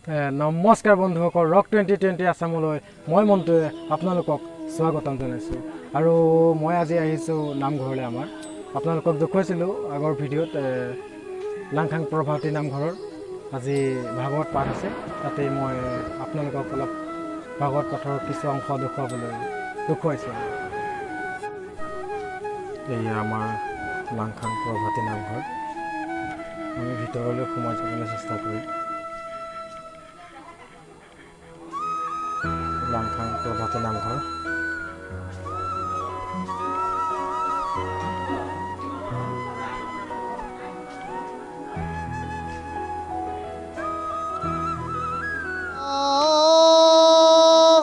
নমস্কাৰ বন্ধুসকল, ৰক 2020 আছামলৈ মই মন্টুৱে আপোনালোকক স্বাগতম জনাইছোঁ। আৰু মই আজি আহিছোঁ নামঘৰলৈ। আপোনালোকক দেখুৱাইছিলোঁ আগৰ ভিডিঅ'ত লাংখাং প্ৰভাতী নামঘৰৰ আজি ভাগৱত পাঠ আছে। তাতে মই আপোনালোকক অলপ ভাগৱত পাঠৰ কিছু অংশ দেখুৱাইছোঁ। এয়া আমাৰ লাংখাং প্ৰভাতী নামঘৰ। আমি ভিতৰলৈ সোমাই যাবলৈ চেষ্টা কৰিম। লাংখাং প্ৰভাতী নামঘৰ।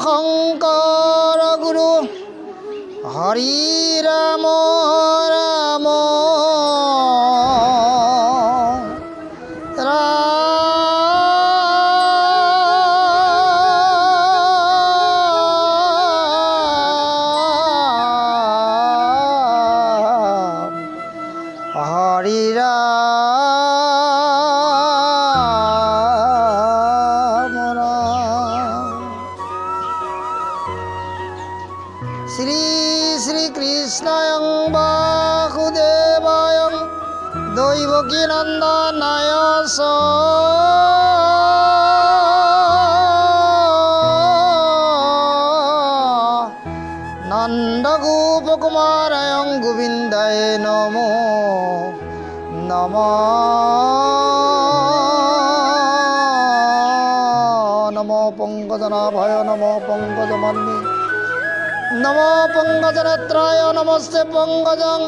শংকৰ গুৰু হৰি ৰাম ৰাম হৰি ৰাম শ্ৰী শ্ৰী কৃষ্ণয়ং বাসুদেৱায়ং দৈৱকী নন্দনায় চ নন্দগোপকুমাৰায়ং গোবিন্দায় নমো নমো নমো পঙ্কজনাভায় নমো পঙ্কজমান্মে নমো পঙ্কজনেত্রায় নমস্তে পঙ্কজং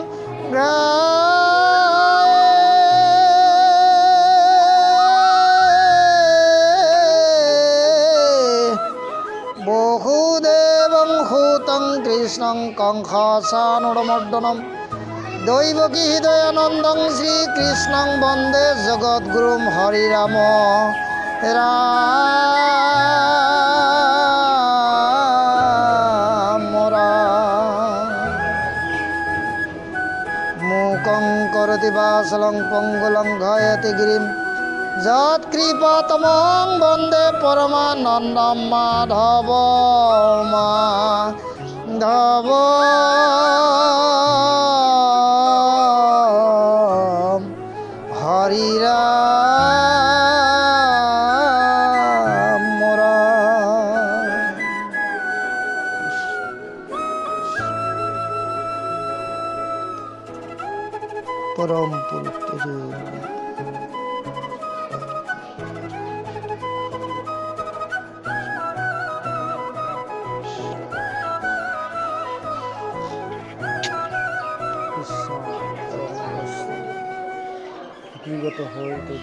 বহুদেবং হুতং কৃষ্ণং কংসাসানুরমর্দনম দৈবকী হৃদয়ানন্দং শ্রীকৃষ্ণং বন্দে জগদ্গুরুম হরি রাম মূকং করতি বাসলং পঙ্গুলং ঘয়তি গিরিম যৎকৃপাতমং বন্দে পরমানন্দম মাধব মাধব হরি রাম পরম পুরুষ বিগত হইতে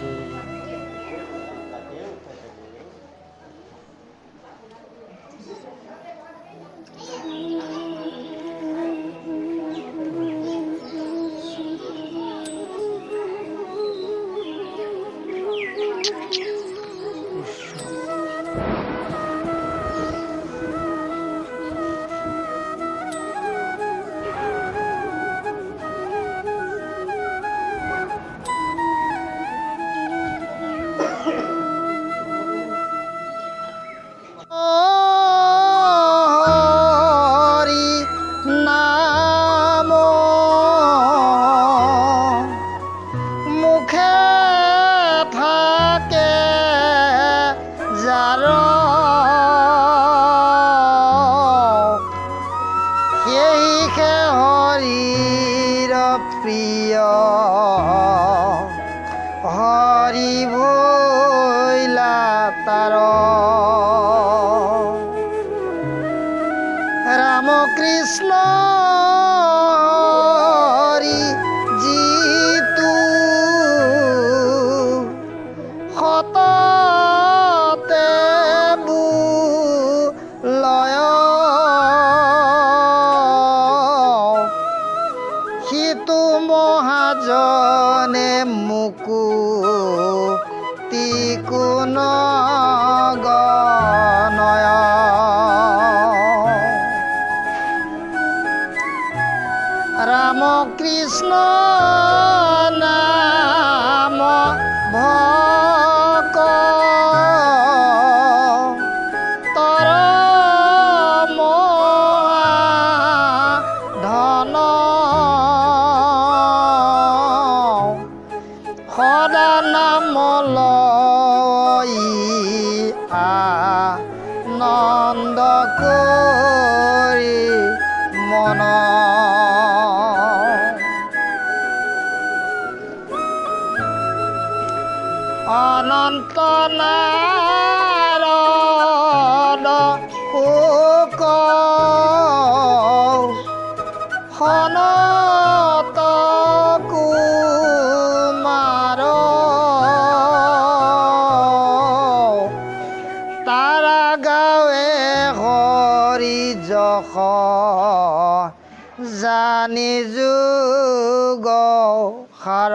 প্রিয় হরি ভৈলা তার রামকৃষ্ণ হরি জিতু হততে বুলয় সিতু মহাজনে মুকুতি কোন গণয় রামকৃষ্ণ নাম ভকত নাৰদ শোক সনত কুমাৰ তাৰা গাৱে হৰি যশ জানি যুগ সাৰ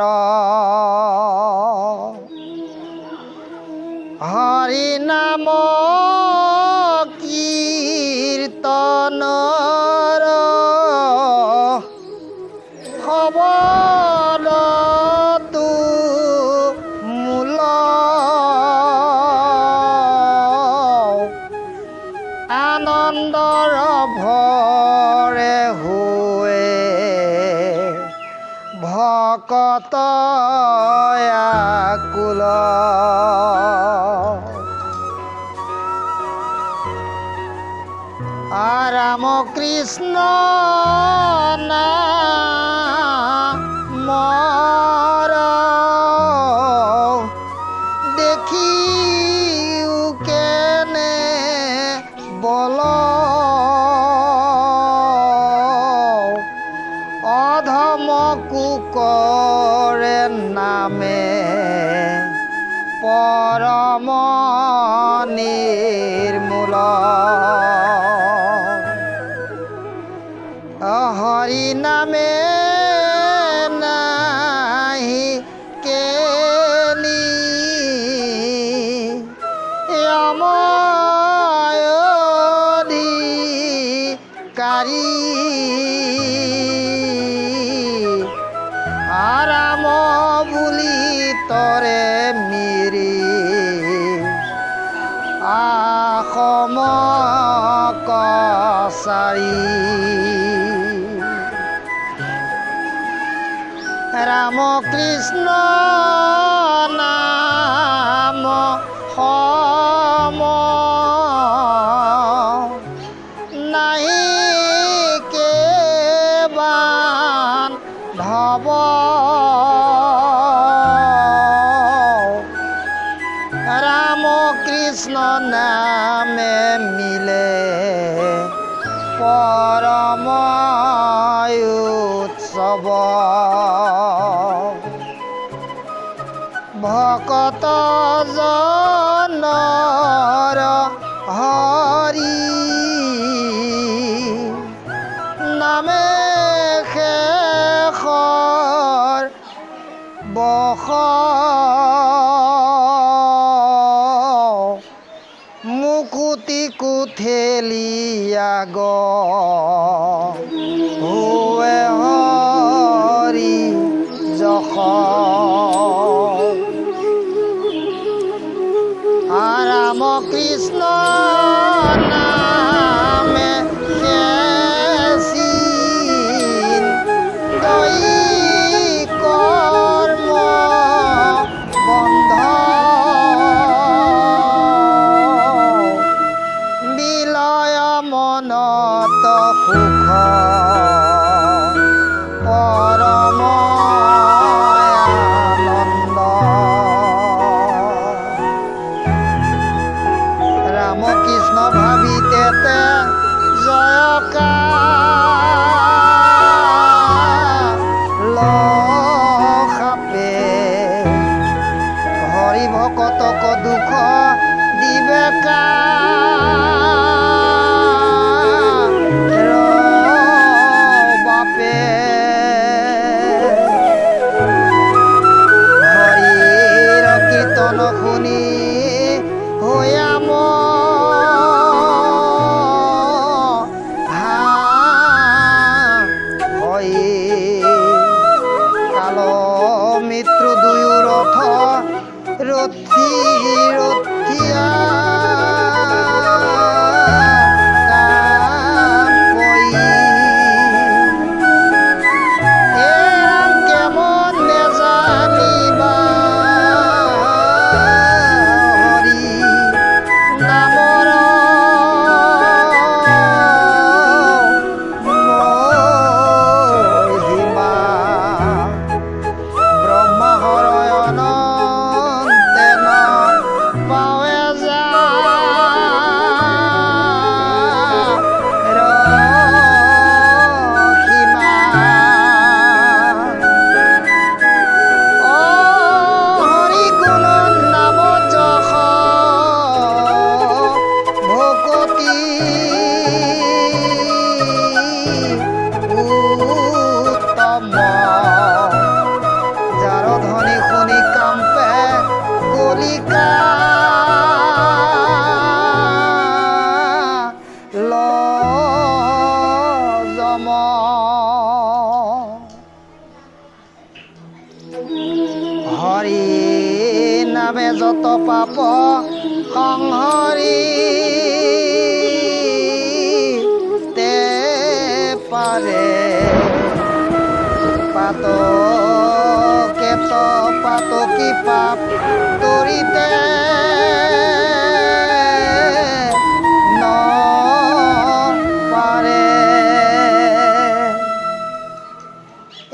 হৰি নাম কীৰ্তনৰ সবলতু মূল আনন্দৰ ভৰে হোৱে ভকত আকুল ৰাম কৃষ্ণ নামৰ দেখি কেনে বল অধমকু কৰে নামে পৰম নিৰ্মূল হৰি নামে নাহি কেলি অময়ধিকাৰী আৰাম বুলি তৰে মিৰি আসম কছাৰী ৰাম কৃষ্ণ নাম সম নাহি কেবান ধব ৰাম কৃষ্ণ নামে মিলে পৰম উৎসৱ ভকত জনৰ হৰি নামে শেষৰ বস মুকুতি কুথেলিয়া গ হোৱে হৰি যশ ৰাম কৃষ্ণ নামে কেচিন দৈ কৰ্ম বন্ধ বিলয় মনত সুখ পৰম আনন্দ ৰাম কৃষ্ণ পাপ সংহৰি তে পাৰে পাতকেত পাতকী পাপ তৰিতে ন পাৰে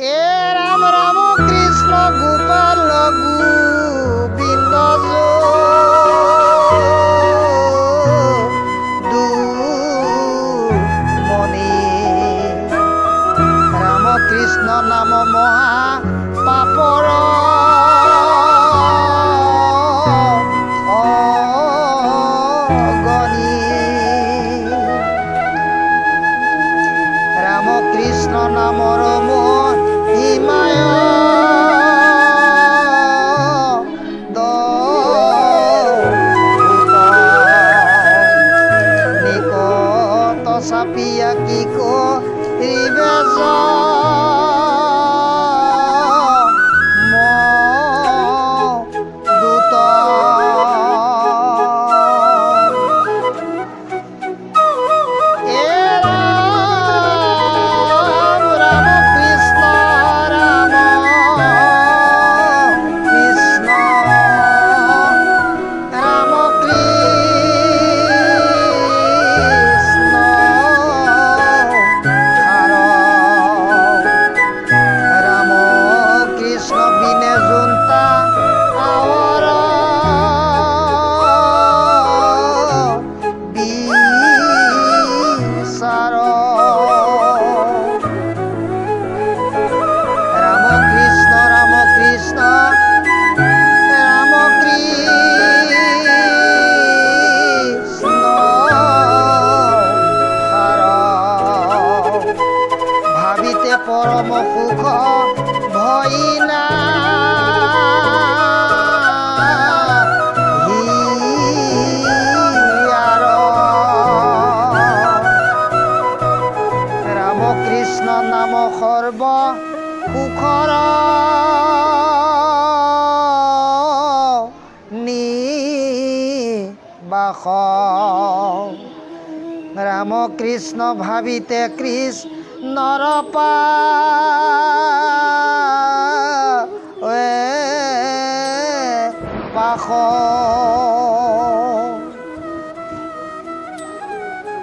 এ ৰাম ৰাম কৃষ্ণ গোপাল গোবিন্দ দুমণি ৰাম কৃষ্ণ নাম মহা পাপৰ অগণি ৰাম কৃষ্ণ নামৰ মহিমায় নিকট চাপিয়া কি কৰিবে দূত এ ৰাম ৰাম কৃষ্ণ ৰাম কৃষ্ণ ৰাম কৃষ্ণ হৰ ৰাম কৃষ্ণ বিনে জোনতা আৱৰ বিচাৰ ৰাম কৃষ্ণ ৰাম কৃষ্ণ ৰাম কৃষ্ণ হৰ ভাবিতে পৰম সুখ ভয় না হিয়াৰ ৰাম কৃষ্ণ নাম সৰ্ব সুখৰ নিবাস ৰাম কৃষ্ণ ভাবিতে কৃষ্ণৰ পাশ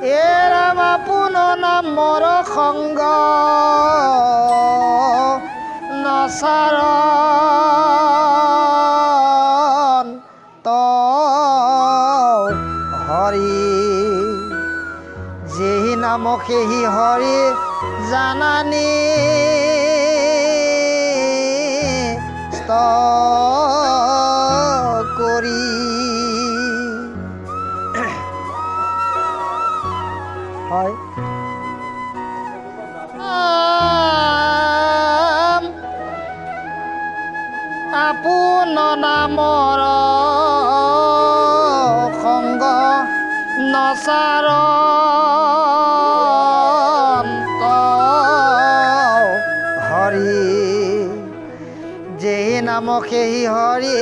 এ ৰাম আপোন নামৰ সংগ নচাৰণ ত হৰি যেহি নাম সেহি হৰি জানানি স্ত কৰি হয় আপোন নামৰ সংগ নচাৰণ ত হৰি যেহি নাম সেহি হৰি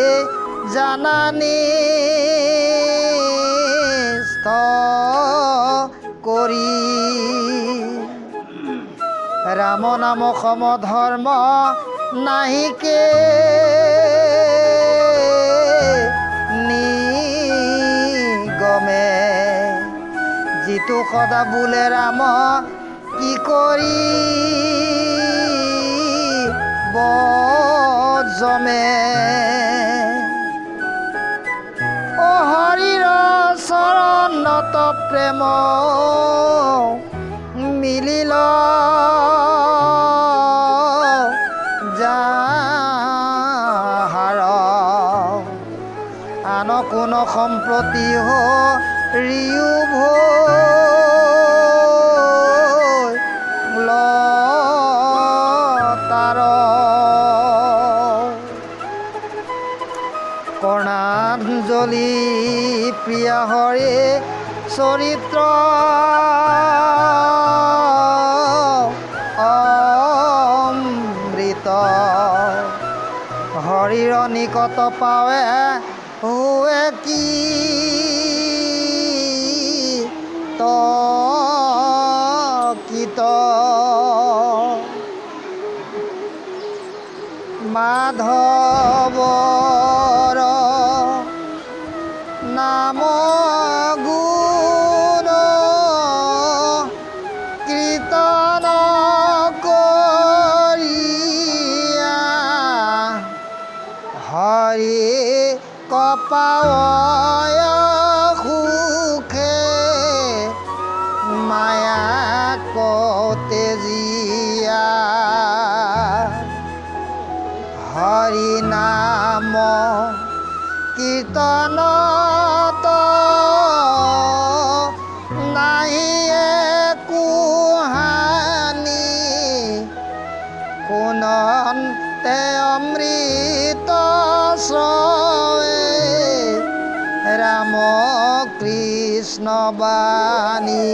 জানানি স্থ কৰি ৰাম নাম সম ধৰ্ম নাহিকে নিগমে যিটো সদা বোলে ৰাম কি কৰি বজমে অ হৰিৰ চৰণত প্ৰেম মিলিল যাহাৰ আন কোন সম্প্ৰতি হৰিও ভৈ তাৰ কৰ্ণাঞ্জলি প্ৰিয়া হৰি চৰিত্ৰ অমৃত হৰিৰ নিকট পাৱে হুৱে কি কিত মাধৱৰ নাম গুণ কীৰ্তন কৰিয়া হৰি কপায় সুখে মায়া কতে জীয়া হৰি নাম কীৰ্তনত নাহি একো হানি শুনন্তে অমৃত শ্ৰৱে ৰাম কৃষ্ণ বাণী